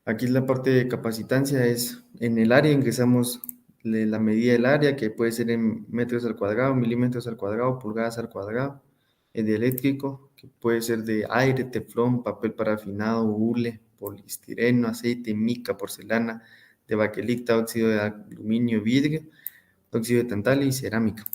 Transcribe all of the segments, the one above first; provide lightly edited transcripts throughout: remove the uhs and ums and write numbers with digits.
Aquí la parte de capacitancia es en el área, ingresamos la medida del área, que puede ser en metros al cuadrado, milímetros al cuadrado, pulgadas al cuadrado. El de eléctrico, que puede ser de aire, teflón, papel parafinado, hule, poliestireno, aceite, mica, porcelana, de baquelita, óxido de aluminio, vidrio, óxido de tantalio y cerámica.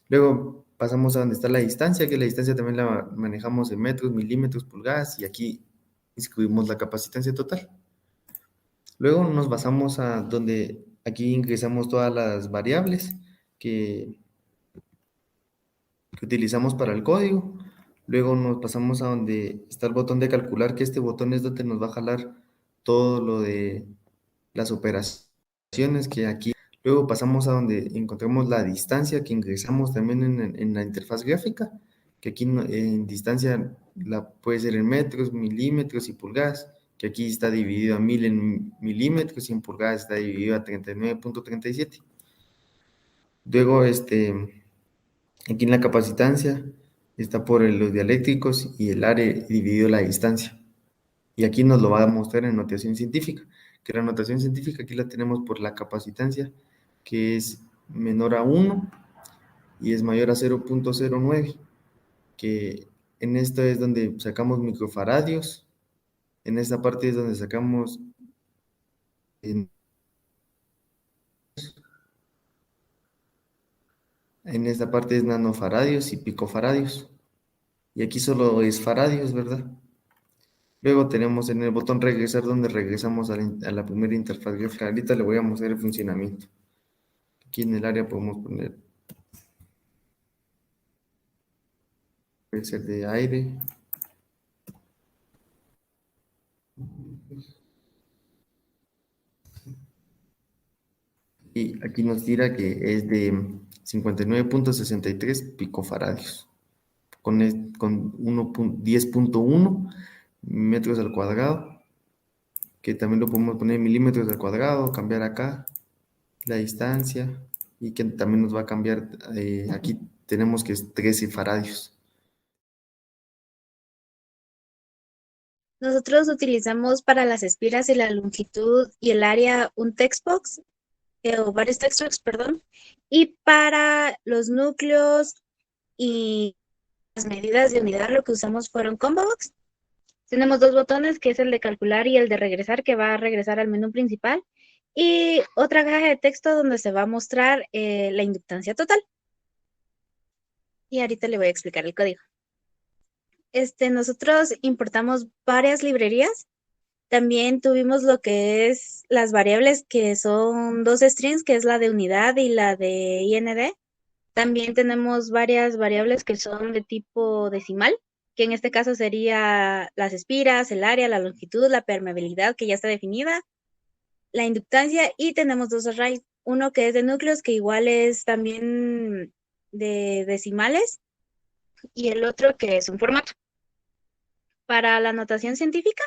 Luego pasamos a donde está la distancia, que la distancia también la manejamos en metros, milímetros, pulgadas, y aquí incluimos la capacitancia total. Luego nos basamos a donde aquí ingresamos todas las variables que, que utilizamos para el código. Luego nos pasamos a donde está el botón de calcular, que este botón es donde nos va a jalar todo lo de las operaciones que aquí. Luego pasamos a donde encontramos la distancia que ingresamos también en la interfaz gráfica, que aquí en distancia la puede ser en metros, milímetros y pulgadas, que aquí está dividido a 1000 en milímetros y en pulgadas está dividido a 39.37. Luego, aquí en la capacitancia está por los dialéctricos y el área dividido la distancia. Y aquí nos lo va a mostrar en notación científica, que la notación científica aquí la tenemos por la capacitancia, que es menor a 1 y es mayor a 0.09, que en esto es donde sacamos microfaradios, en esta parte es donde sacamos, en esta parte es nanofaradios y picofaradios, y aquí solo es faradios, ¿verdad? Luego tenemos en el botón regresar donde regresamos a la primera interfaz gráfica. Ahorita le voy a mostrar el funcionamiento. Aquí en el área podemos poner, puede ser de aire. Y aquí nos tira que es de 59.63 picofaradios, con 10.1 metros al cuadrado, que también lo podemos poner en milímetros al cuadrado, cambiar acá la distancia, y que también nos va a cambiar, aquí tenemos que es 13 faradios. Nosotros utilizamos para las espiras y la longitud y el área un textbox, o varios textbooks, perdón, y para los núcleos y las medidas de unidad lo que usamos fueron combo box. Tenemos dos botones, que es el de calcular y el de regresar, que va a regresar al menú principal, y otra caja de texto donde se va a mostrar la inductancia total. Y ahorita le voy a explicar el código. Nosotros importamos varias librerías. También tuvimos lo que es las variables, que son dos strings, que es la de unidad y la de IND. También tenemos varias variables que son de tipo decimal, que en este caso sería las espiras, el área, la longitud, la permeabilidad, que ya está definida, la inductancia, y tenemos dos arrays, uno que es de núcleos, que igual es también de decimales, y el otro que es un formato. Para la notación científica,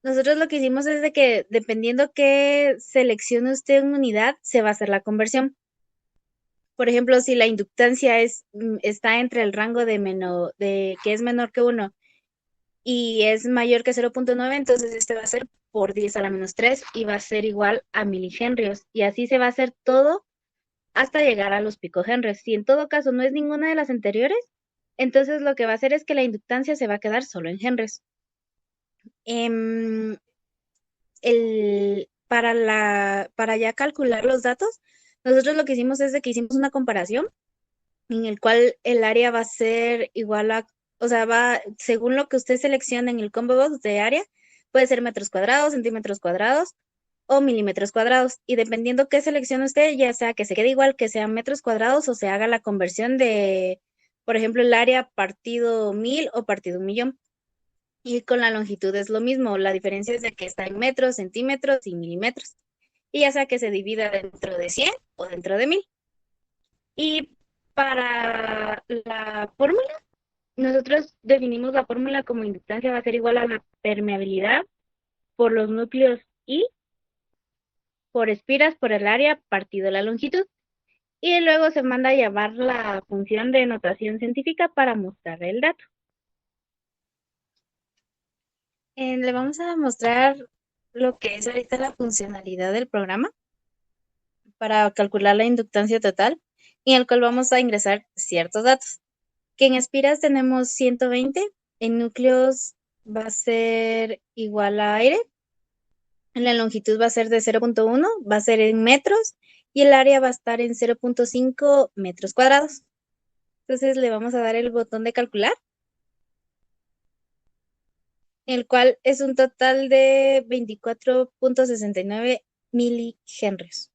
nosotros lo que hicimos es de que dependiendo qué seleccione usted en unidad, se va a hacer la conversión. Por ejemplo, si la inductancia está entre el rango de que es menor que 1 y es mayor que 0.9, entonces este va a ser por 10 a la menos 3 y va a ser igual a milihenrios. Y así se va a hacer todo hasta llegar a los picohenrios. Si en todo caso no es ninguna de las anteriores, entonces lo que va a hacer es que la inductancia se va a quedar solo en henries. Em, para ya calcular los datos, nosotros lo que hicimos es de que hicimos una comparación en el cual el área va a ser igual a, o sea, va, según lo que usted seleccione en el combo box de área, puede ser metros cuadrados, centímetros cuadrados o milímetros cuadrados. Y dependiendo qué seleccione usted, ya sea que se quede igual, que sean metros cuadrados, o se haga la conversión de, por ejemplo, el área partido 1000 o partido 1.000.000. Y con la longitud es lo mismo, la diferencia es de que está en metros, centímetros y milímetros. Y ya sea que se divida dentro de 100 o dentro de 1000. Y para la fórmula, nosotros definimos la fórmula como inductancia va a ser igual a la permeabilidad por los núcleos I, por espiras, por el área, partido la longitud. Y luego se manda a llamar la función de notación científica para mostrar el dato. Le vamos a mostrar lo que es ahorita la funcionalidad del programa para calcular la inductancia total, en el cual vamos a ingresar ciertos datos. Que en espiras tenemos 120, en núcleos va a ser igual a aire, la longitud va a ser de 0.1, va a ser en metros y el área va a estar en 0.5 metros cuadrados. Entonces le vamos a dar el botón de calcular, el cual es un total de 24.69 milihenrios.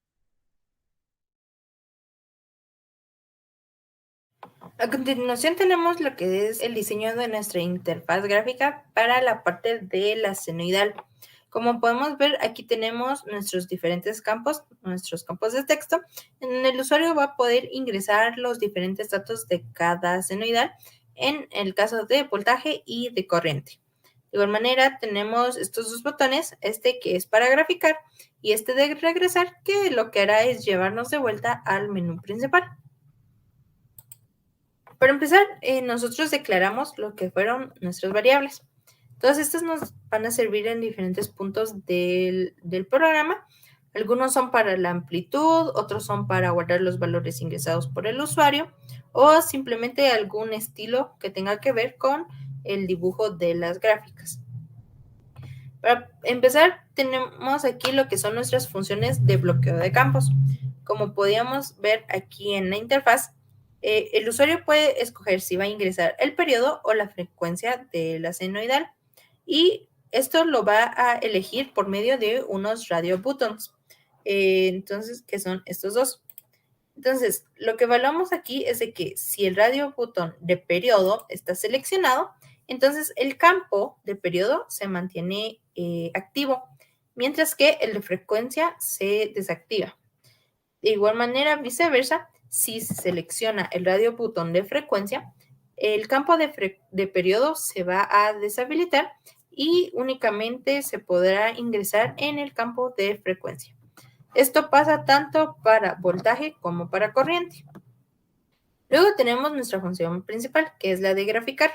A continuación tenemos lo que es el diseño de nuestra interfaz gráfica para la parte de la senoidal. Como podemos ver, aquí tenemos nuestros diferentes campos, nuestros campos de texto, en donde el usuario va a poder ingresar los diferentes datos de cada senoidal, en el caso de voltaje y de corriente. De igual manera, tenemos estos dos botones, este que es para graficar y este de regresar, que lo que hará es llevarnos de vuelta al menú principal. Para empezar, nosotros declaramos lo que fueron nuestras variables. Todas estas nos van a servir en diferentes puntos del programa. Algunos son para la amplitud, otros son para guardar los valores ingresados por el usuario o simplemente algún estilo que tenga que ver con el dibujo de las gráficas. Para empezar, tenemos aquí lo que son nuestras funciones de bloqueo de campos. Como podíamos ver aquí en la interfaz, el usuario puede escoger si va a ingresar el periodo o la frecuencia de la senoidal y esto lo va a elegir por medio de unos radio buttons, entonces, que son estos dos. Entonces, lo que evaluamos aquí es de que si el radio button de periodo está seleccionado, entonces el campo de periodo se mantiene activo, mientras que el de frecuencia se desactiva. De igual manera, viceversa, si se selecciona el radio botón de frecuencia, el campo de periodo se va a deshabilitar y únicamente se podrá ingresar en el campo de frecuencia. Esto pasa tanto para voltaje como para corriente. Luego tenemos nuestra función principal, que es la de graficar.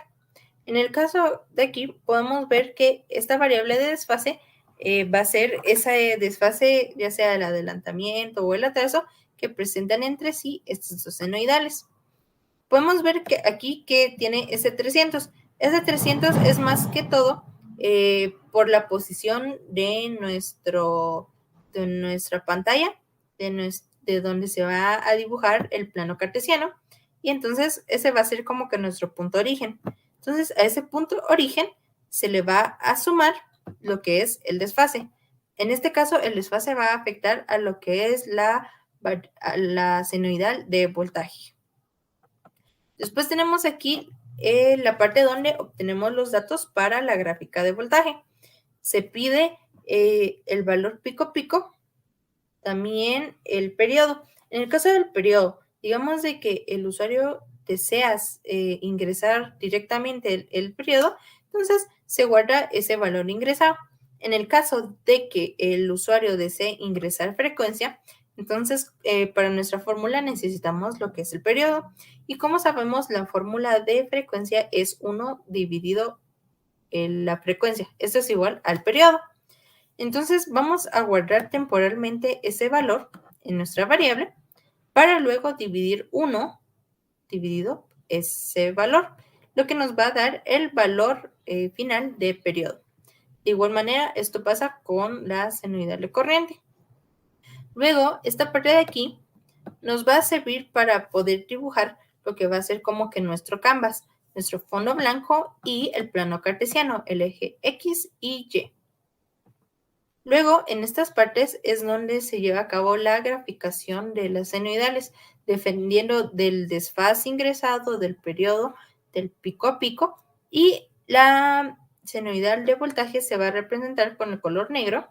En el caso de aquí, podemos ver que esta variable de desfase va a ser ese desfase, ya sea el adelantamiento o el atraso, que presentan entre sí estos dos senoidales. Podemos ver que aquí que tiene ese 300. Ese 300 es más que todo por la posición de nuestra pantalla, de donde se va a dibujar el plano cartesiano. Y entonces ese va a ser como que nuestro punto origen. Entonces a ese punto origen se le va a sumar lo que es el desfase. En este caso el desfase va a afectar a lo que es la senoidal de voltaje. Después tenemos aquí la parte donde obtenemos los datos para la gráfica de voltaje. Se pide el valor pico, también el periodo. En el caso del periodo, digamos de que el usuario desea ingresar directamente el periodo, entonces se guarda ese valor ingresado. En el caso de que el usuario desee ingresar frecuencia, entonces para nuestra fórmula necesitamos lo que es el periodo. Y como sabemos, la fórmula de frecuencia es 1 dividido en la frecuencia. Esto es igual al periodo. Entonces vamos a guardar temporalmente ese valor en nuestra variable para luego dividir 1 dividido ese valor, lo que nos va a dar el valor final de periodo. De igual manera, esto pasa con la senoidal de corriente. Luego, esta parte de aquí nos va a servir para poder dibujar lo que va a ser como que nuestro canvas, nuestro fondo blanco y el plano cartesiano, el eje X y Y. Luego, en estas partes es donde se lleva a cabo la graficación de las senoidales, dependiendo del desfase ingresado, del periodo, del pico a pico, y la senoidal de voltaje se va a representar con el color negro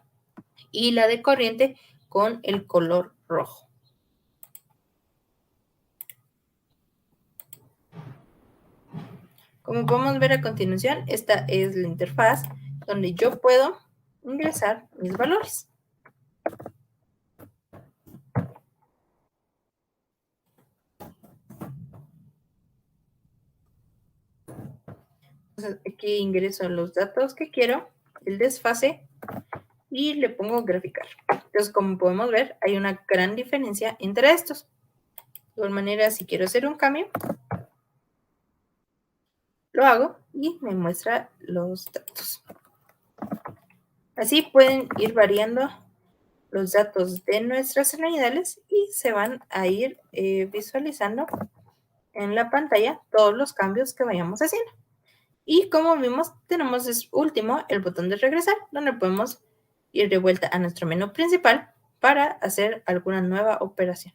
y la de corriente con el color rojo. Como podemos ver a continuación, esta es la interfaz donde yo puedo ingresar mis valores. Entonces, aquí ingreso los datos que quiero, el desfase y le pongo graficar. Entonces, como podemos ver, hay una gran diferencia entre estos. De igual manera, si quiero hacer un cambio, lo hago y me muestra los datos. Así pueden ir variando los datos de nuestras senoidales y se van a ir visualizando en la pantalla todos los cambios que vayamos haciendo. Y como vimos, tenemos último el botón de regresar, donde podemos ir de vuelta a nuestro menú principal para hacer alguna nueva operación.